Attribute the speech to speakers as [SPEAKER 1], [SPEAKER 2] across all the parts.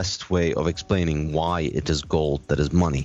[SPEAKER 1] best way of explaining why it is gold that is money.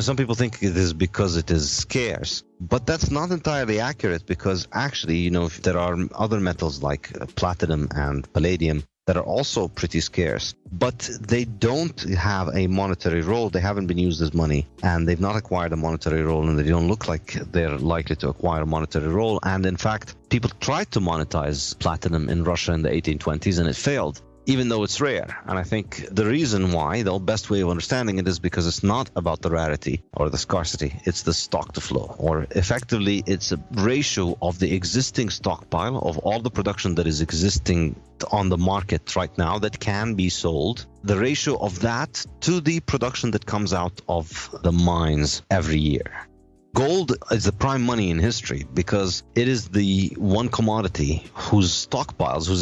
[SPEAKER 1] Some people think it is because it is scarce, but that's not entirely accurate because actually, there are other metals like platinum and palladium that are also pretty scarce, but they don't have a monetary role. They haven't been used as money, and they've not acquired a monetary role, and they don't look like they're likely to acquire a monetary role. And in fact, people tried to monetize platinum in Russia in the 1820s, and it failed, even though it's rare. And I think the reason why, the best way of understanding it, is because it's not about the rarity or the scarcity. It's the stock to flow, or effectively it's a ratio of the existing stockpile of all the production that is existing on the market right now that can be sold, the ratio of that to the production that comes out of the mines every year. Gold is the prime money in history because it is the one commodity whose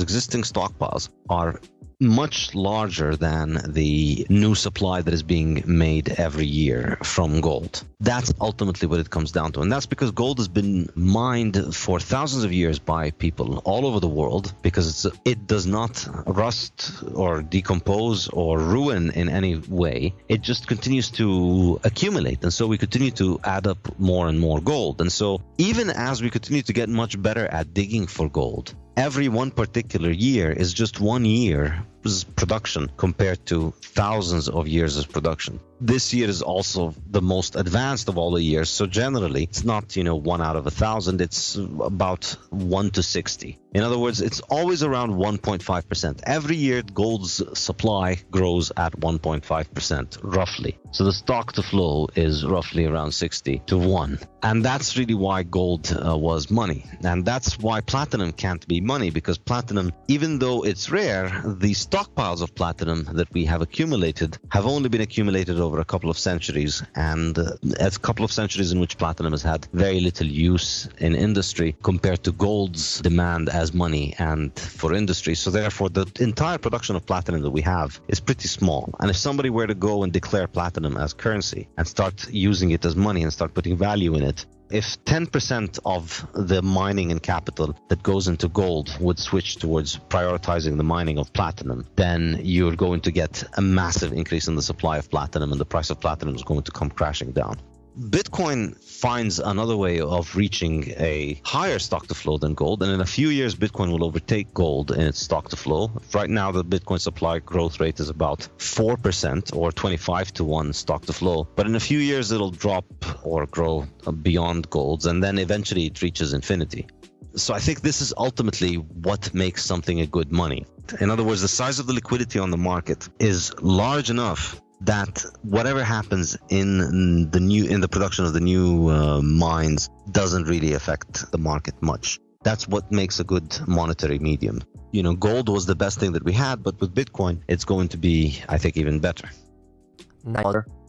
[SPEAKER 1] existing stockpiles are much larger than the new supply that is being made every year from gold. That's ultimately what it comes down to. And that's because gold has been mined for thousands of years by people all over the world because it does not rust or decompose or ruin in any way. It just continues to accumulate. And so we continue to add up more and more gold. And so even as we continue to get much better at digging for gold, every one particular year is just 1 year's production compared to thousands of years of production. This year is also the most advanced of all the years. So generally, it's not, 1 out of 1,000. It's about 1 to 60. In other words, it's always around 1.5%. Every year, gold's supply grows at 1.5%, roughly. So the stock to flow is roughly around 60 to 1. And that's really why gold was money. And that's why platinum can't be money, because platinum, even though it's rare, the stockpiles of platinum that we have accumulated have only been accumulated over a couple of centuries, and a couple of centuries in which platinum has had very little use in industry compared to gold's demand as money and for industry. So therefore, the entire production of platinum that we have is pretty small. And if somebody were to go and declare platinum as currency and start using it as money and start putting value in it, if 10% of the mining and capital that goes into gold would switch towards prioritizing the mining of platinum, then you're going to get a massive increase in the supply of platinum, and the price of platinum is going to come crashing down. Bitcoin finds another way of reaching a higher stock to flow than gold, and in a few years Bitcoin will overtake gold in its stock to flow. Right now the Bitcoin supply growth rate is about 4% or 25 to 1 stock to flow, but in a few years it'll drop or grow beyond gold's, and then eventually it reaches infinity. So I think this is ultimately what makes something a good money. In other words, the size of the liquidity on the market is large enough that whatever happens in the production of the new mines doesn't really affect the market much. That's what makes a good monetary medium. Gold was the best thing that we had, but with Bitcoin, it's going to be, I think, even better.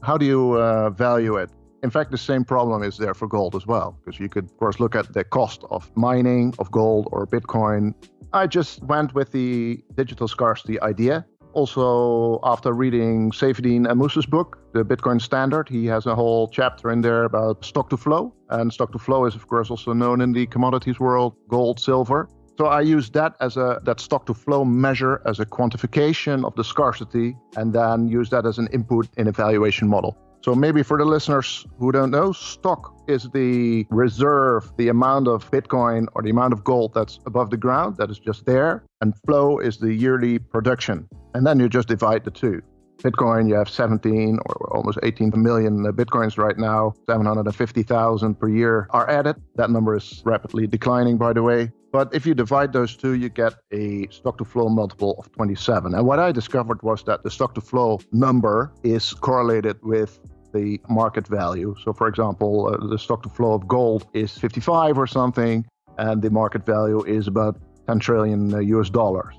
[SPEAKER 2] How do you value it? In fact, the same problem is there for gold as well, because you could, of course, look at the cost of mining of gold or Bitcoin. I just went with the digital scarcity idea. Also, after reading Saifedean Ammous' book, The Bitcoin Standard, he has a whole chapter in there about stock to flow. And stock to flow is, of course, also known in the commodities world, gold, silver. So I use that as that stock to flow measure as a quantification of the scarcity, and then use that as an input in a valuation model. So maybe for the listeners who don't know, stock is the reserve, the amount of Bitcoin or the amount of gold that's above the ground, that is just there. And flow is the yearly production. And then you just divide the two. Bitcoin, you have 17 or almost 18 million Bitcoins right now, 750,000 per year are added. That number is rapidly declining, by the way. But if you divide those two, you get a stock to flow multiple of 27. And what I discovered was that the stock to flow number is correlated with the market value. So for example, the stock to flow of gold is 55 or something, and the market value is about 10 trillion US dollars.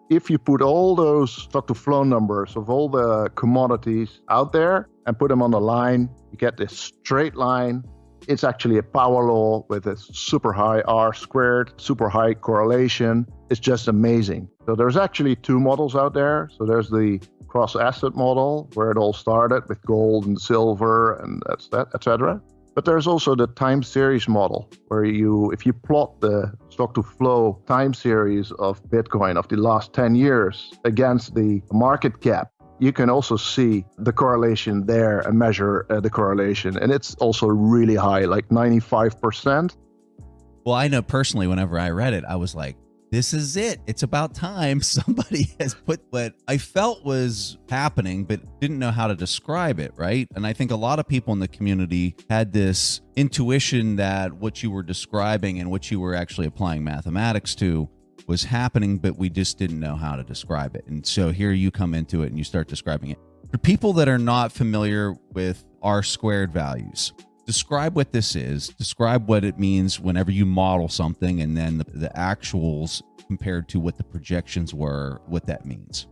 [SPEAKER 2] If you put all those stock to flow numbers of all the commodities out there and put them on the line, you get this straight line. It's actually a power law with a super high R squared, super high correlation. It's just amazing. So there's actually two models out there. So there's the cross-asset model, where it all started with gold and silver and etc. But there's also the time series model, where if you plot the stock to flow time series of Bitcoin of the last 10 years against the market cap, you can also see the correlation there and measure the correlation. And it's also really high, like 95%.
[SPEAKER 3] Well, I know personally, whenever I read it, I was like, this is it. It's about time somebody has put what I felt was happening, but didn't know how to describe it, right? And I think a lot of people in the community had this intuition that what you were describing and what you were actually applying mathematics to was happening, but we just didn't know how to describe it. And so here you come into it and you start describing it. For people that are not familiar with R-squared values, describe what this is, describe what it means whenever you model something, and then the actuals compared to what the projections were, what that means.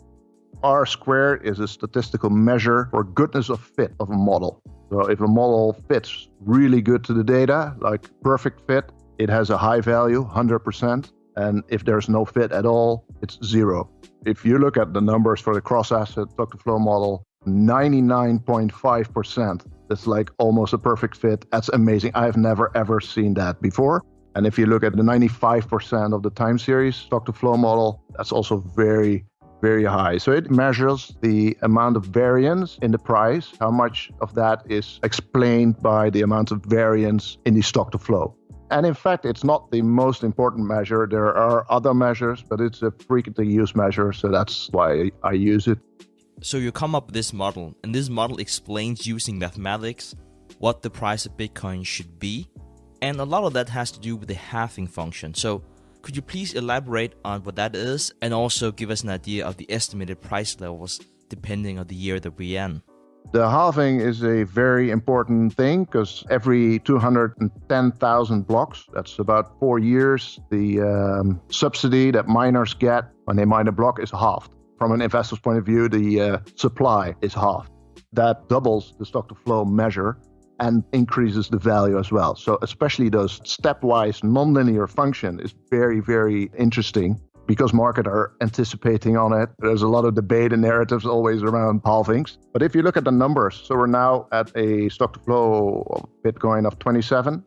[SPEAKER 2] R-squared is a statistical measure for goodness of fit of a model. So if a model fits really good to the data, like perfect fit, it has a high value, 100%. And if there's no fit at all, it's 0. If you look at the numbers for the cross-asset stock-to-flow model, 99.5%. That's like almost a perfect fit. That's amazing. I've never, ever seen that before. And if you look at the 95% of the time series stock-to-flow model, that's also very, very high. So it measures the amount of variance in the price, how much of that is explained by the amount of variance in the stock-to-flow. And in fact, it's not the most important measure. There are other measures, but it's a frequently used measure, so that's why I use it.
[SPEAKER 4] So you come up with this model, and this model explains using mathematics what the price of Bitcoin should be. And a lot of that has to do with the halving function. So could you please elaborate on what that is, and also give us an idea of the estimated price levels depending on the year that we're in?
[SPEAKER 2] The halving is a very important thing because every 210,000 blocks, that's about 4 years, the subsidy that miners get when they mine a block is halved. From an investor's point of view, the supply is halved. That doubles the stock-to-flow measure and increases the value as well. So especially those stepwise nonlinear function is very, very interesting because markets are anticipating on it. There's a lot of debate and narratives always around halvings. But if you look at the numbers, so we're now at a stock-to-flow of Bitcoin of 27,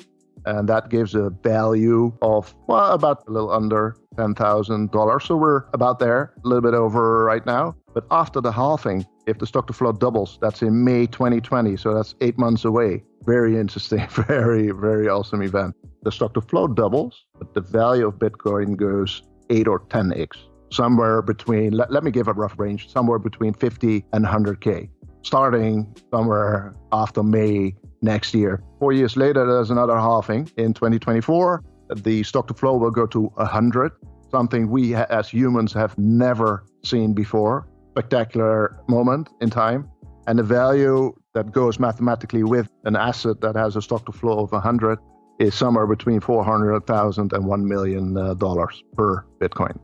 [SPEAKER 2] and that gives a value of, well, about a little under $10,000. So we're about there, a little bit over right now. But after the halving, if the stock-to-flow doubles, that's in May 2020. So that's 8 months away. Very interesting, very, very awesome event. The stock-to-flow doubles, but the value of Bitcoin goes 8 or 10x. Somewhere between, let me give a rough range, somewhere between 50 and 100K. Starting somewhere after May next year. 4 years later, there's another halving. In 2024, the stock-to-flow will go to 100, something we as humans have never seen before. Spectacular moment in time. And the value that goes mathematically with an asset that has a stock-to-flow of 100 is somewhere between $400,000 and $1 million per Bitcoin.